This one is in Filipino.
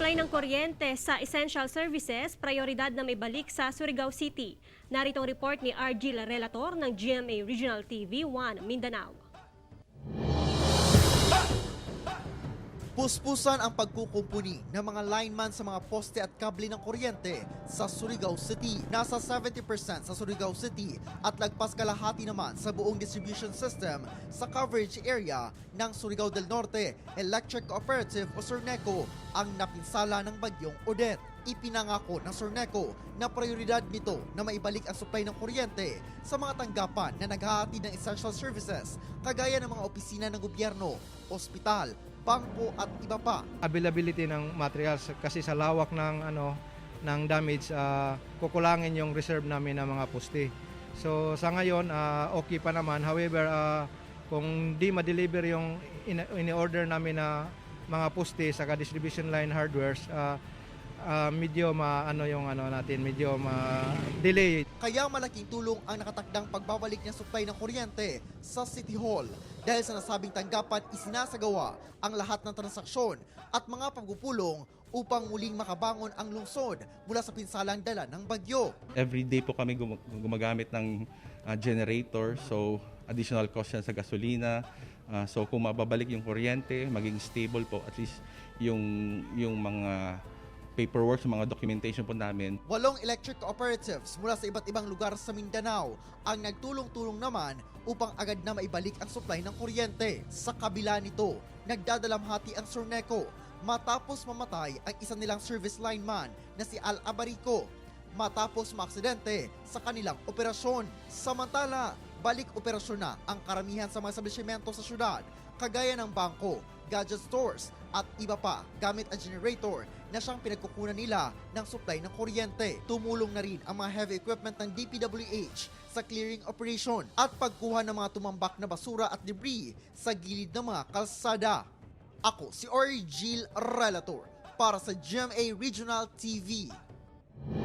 supply ng kuryente sa essential services, prayoridad na may balik sa Surigao City. Narito ang report ni RG Relator ng GMA Regional TV 1 Mindanao. Puspusan ang pagkukumpuni ng mga lineman sa mga poste at kable ng kuryente sa Surigao City. Nasa 70% sa Surigao City at lagpas kalahati naman sa buong distribution system sa coverage area ng Surigao del Norte Electric Cooperative o Surneco ang napinsala ng bagyong Odette. Ipinangako ng Surneco na prioridad nito na maibalik ang supply ng kuryente sa mga tanggapan na naghahatid ng essential services kagaya ng mga opisina ng gobyerno, ospital, bangko at iba pa. Availability ng materials kasi sa lawak ng ng damage, kukulangin yung reserve namin ng mga poste. So sa ngayon okay pa naman. However, kung di ma-deliver yung in-order namin na mga poste sa distribution line hardwares, medyo medyo ma-delay. Kaya malaking tulong ang nakatakdang pagbabalik ng supply ng kuryente sa City Hall. Dahil sa nasabing tanggapan, isinasagawa ang lahat ng transaksyon at mga pagpupulong upang muling makabangon ang lungsod mula sa pinsalang dala ng bagyo. Every day po kami gumagamit ng generator, so additional cost yan sa gasolina. So kung mababalik yung kuryente, maging stable po at least yung mga paperwork, sa mga documentation po namin. 8 electric cooperatives mula sa iba't ibang lugar sa Mindanao ang nagtulong-tulong naman upang agad na maibalik ang supply ng kuryente. Sa kabila nito, nagdadalamhati ang Surneco matapos mamatay ang isa nilang service lineman na si Al Abarico matapos maaksidente sa kanilang operasyon. Samantala, balik operasyon na ang karamihan sa mga establishmento sa syudad kagaya ng bangko, gadget stores at iba pa gamit ang generator na siyang pinagkukunan nila ng supply ng kuryente. Tumulong na rin ang mga heavy equipment ng DPWH sa clearing operation at pagkuha ng mga tumambak na basura at debris sa gilid ng mga kalsada. Ako si RG Relator para sa GMA Regional TV.